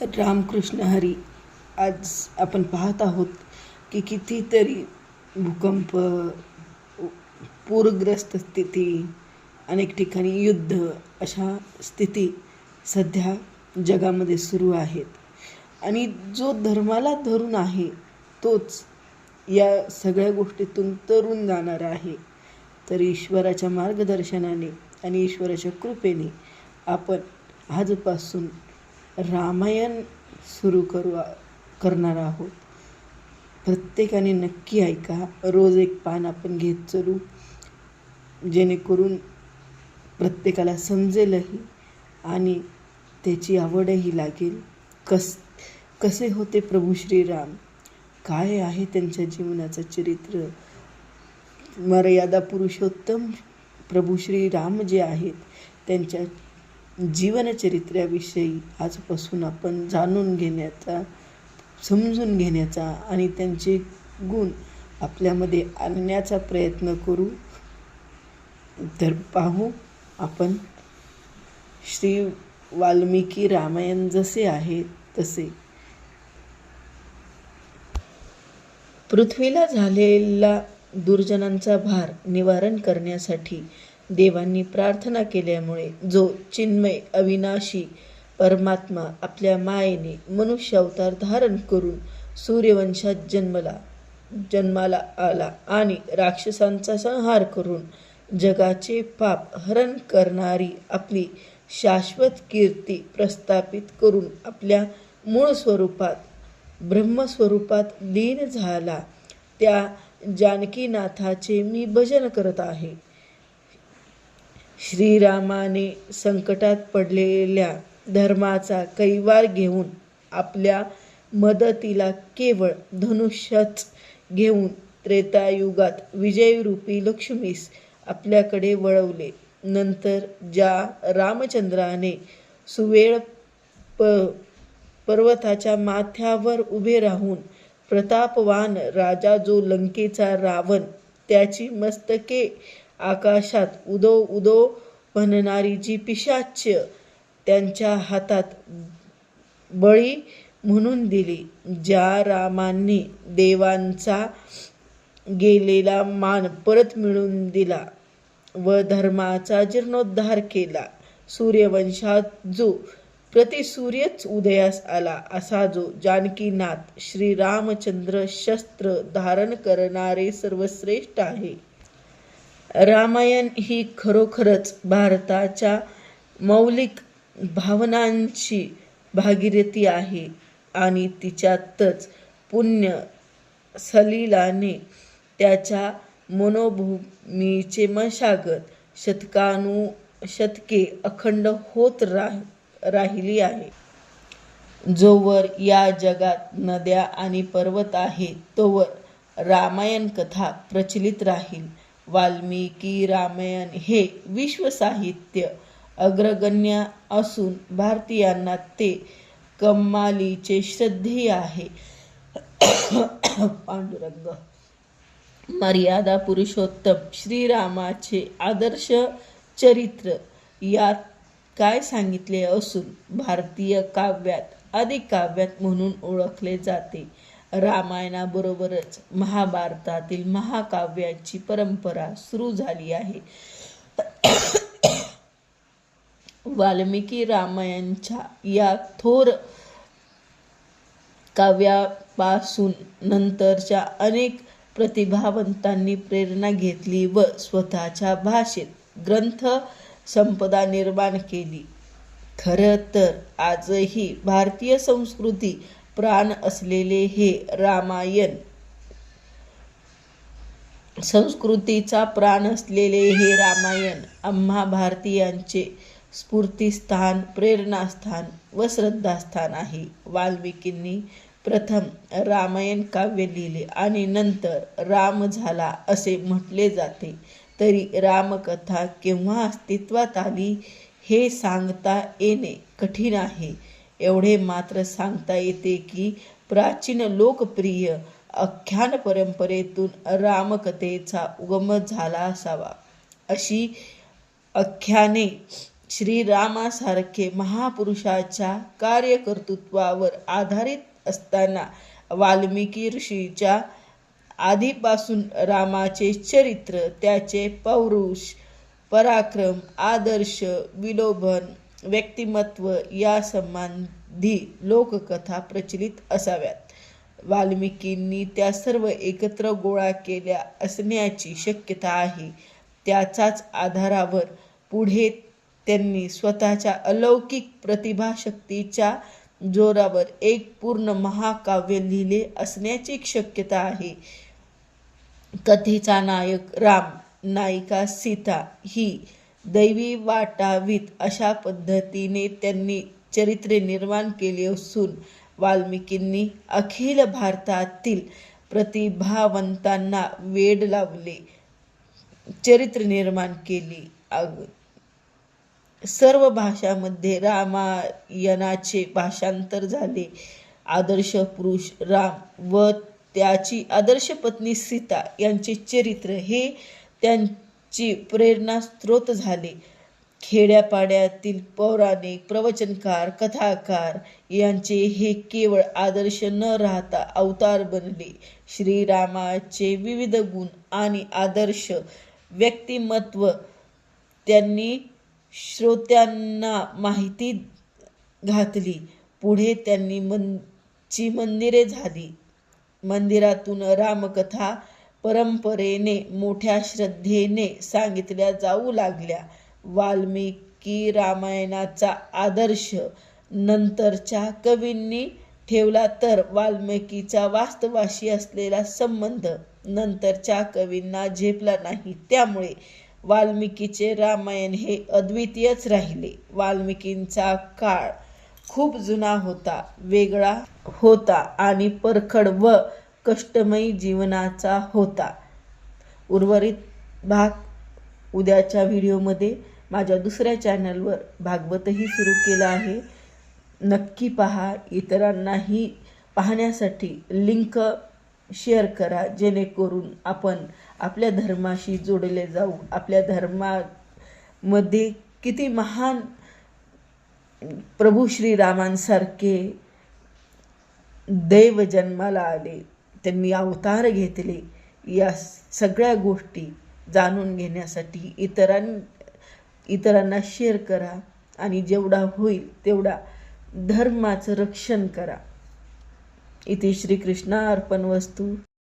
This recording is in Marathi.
रामकृष्ण हरी. आज आपण पाहत आहोत की कितीतरी भूकंप, पूरग्रस्त स्थिती, अनेक ठिकाणी युद्ध, अशा स्थिती सध्या जगामध्ये सुरू आहेत. आणि जो धर्माला धरून आहे तोच या सगळ्या गोष्टीतून तरून जाणार आहे. तर ईश्वराच्या मार्गदर्शनाने आणि ईश्वराच्या कृपेने आपण आजपासून रामायण सुरू करणार आहोत. प्रत्येकाने नक्की ऐका. रोज एक पान आपण घेत चलू, जेणेकरून प्रत्येकाला समजेलही आणि त्याची आवडही लागेल. कसे होते प्रभू श्रीराम, काय आहे त्यांच्या जीवनाचं चरित्र. मर्यादा पुरुषोत्तम प्रभू श्रीराम जे आहेत त्यांच्या जीवनचरित्राविषयी आजपासून आपण जाणून घेण्याचा, समजून घेण्याचा आणि त्यांचे गुण आपल्यामध्ये आणण्याचा प्रयत्न करू. तर पाहू आपण श्री वाल्मिकी रामायण जसे आहे तसे. पृथ्वीला झालेला दुर्जनांचा भार निवारण करण्यासाठी देवांनी प्रार्थना केल्यामुळे जो चिन्मय अविनाशी परमात्मा आपल्या मायेने मनुष्य अवतार धारण करून सूर्यवंशात जन्माला आला आणि राक्षसांचा संहार करून जगाचे पाप हरण करणारी आपली शाश्वत कीर्ती प्रस्थापित करून आपल्या मूळ स्वरूपात ब्रह्मस्वरूपात लीन झाला, त्या जानकीनाथाचे मी भजन करत आहे. श्रीरामाने संकटात पडलेल्या धर्माचा कैवार घेऊन आपल्या मदतीला केवळ धनुष्यच घेऊन त्रेतायुगात विजयरूपी लक्ष्मीस आपल्याकडे वळवले. नंतर ज्या रामचंद्राने सुवेळ पर्वताच्या माथ्यावर उभे राहून प्रतापवान राजा जो लंकेचा रावण, त्याची मस्तके आकाशात उदो उदो म्हणणारी जी पिशाच्य त्यांच्या हातात बळी म्हणून दिली, ज्या रामांनी देवांचा गेलेला मान परत मिळवून दिला व धर्माचा जीर्णोद्धार केला, सूर्यवंशात जो प्रतिसूर्यच उदयास आला, असा जो जानकीनाथ श्रीरामचंद्र शस्त्र धारण करणारे सर्वश्रेष्ठ आहे. रामायण ही खरोखरच भारताच्या मौलिक भावनांची भागीरथी आहे आणि तिच्यातच पुण्य सलिलाने त्याच्या मनोभूमीचे मशागत शतकानुशतके अखंड होत राहिली आहे. जोवर या जगात नद्या आणि पर्वत आहे तोवर रामायण कथा प्रचलित राहील. वाल्मिकी रामायण हे विश्वसाहित्य अग्रगण्य असून भारतीयांना ते कमालीचे श्रद्धेय आहे. पांडुरंग मर्यादा पुरुषोत्तम श्रीरामाचे आदर्श चरित्र यात काय सांगितले असून भारतीय काव्यात आदिकाव्यात म्हणून ओळखले जाते. रामायणाबरोबरच महाभारतातील महाकाव्याची परंपरा सुरू झाली आहे. वाल्मिकी रामायणच्या या थोर काव्यापासून नंतरच्या अनेक प्रतिभावंतांनी प्रेरणा घेतली व स्वतःच्या भाषेत ग्रंथ संपदा निर्माण केली. खरं तर आजही भारतीय संस्कृती प्राण असलेले हे रामायण, संस्कृतीचा प्राण असलेले हे रामायण आम्हा भारतीयांचे स्फूर्तिस्थान, प्रेरणास्थान व श्रद्धास्थान आहे. वाल्मिकींनी प्रथम रामायण काव्य लिहिले आणि नंतर राम झाला असे म्हटले जाते. तरी रामकथा केव्हा अस्तित्वात आली हे सांगता येणे कठीण आहे. एवढे मात्र सांगता येते की प्राचीन लोकप्रिय आख्यान परंपरेतून रामकथेचा उगम झाला असावा. अशी आख्याने श्रीरामासारखे महापुरुषाच्या कार्यकर्तृत्वावर आधारित असताना वाल्मिकी ऋषीच्या आधीपासून रामाचे चरित्र, त्याचे पौरुष, पराक्रम, आदर्श, विलोभन, व्यक्तिमत्व या संबंधी लोककथा प्रचलित असाव्यात. वाल्मिकींनी त्या सर्व एकत्र गोळा केल्या असण्याची शक्यता आहे. त्याचाच आधारावर पुढे त्यांनी स्वतःच्या अलौकिक प्रतिभाशक्तीच्या जोरावर एक पूर्ण महाकाव्य लिहिले असण्याची शक्यता आहे. कथेचा नायक राम, नायिका सीता ही दैवी वाटावीत अशा पद्धतीने त्यांनी चरित्रे निर्माण केली असून वाल्मिकींनी अखिल भारतातील प्रतिभावंतांना वेड लावले, चरित्र निर्माण केली. सर्व भाषांमध्ये रामायणाचे भाषांतर झाले. आदर्श पुरुष राम व त्याची आदर्श पत्नी सीता यांचे चरित्र हे त्यांची प्रेरणास्रोत झाले. खेड्यापाड्यातील पौराणिक, प्रवचनकार, कथाकार यांचे हे केवळ आदर्श न राहता अवतार बनले. श्रीरामाचे विविध गुण आणि आदर्श व्यक्तिमत्व त्यांनी श्रोत्यांना माहिती घातली. पुढे त्यांनी मंदिरे झाली. मंदिरातून रामकथा परंपरेने मोठ्या श्रद्धेने सांगितल्या जाऊ लागल्या. वाल्मिकी रामायणाचा आदर्श नंतरच्या कवींनी ठेवला तर वाल्मिकीचा वास्तवाशी असलेला संबंध नंतरच्या कवींना झेपला नाही. त्यामुळे वाल्मिकीचे रामायण हे अद्वितीयच राहिले. वाल्मिकींचा काळ खूप जुना होता, वेगळा होता आणि परखड व कष्टमयी जीवनाचा होता. उर्वरित भाग उद्याच्या व्हिडिओमध्ये माझ्या दुसऱ्या चॅनलवर भागवतही सुरू केला आहे. नक्की पहा. इतरांनाही पाहण्यासाठी लिंक शेअर करा, जेणेकरून आपण आपल्या धर्माशी जोडले जाऊ. आपल्या धर्मामध्ये किती महान प्रभू श्रीरामांसारखे दैव जन्माला आले, त्यांनी अवतार घेतले, या सगळ्या गोष्टी जाणून घेण्यासाठी इतरांना शेअर करा आणि जेवढा होईल तेवढा धर्माचं रक्षण करा. इति श्रीकृष्णार्पणमस्तु.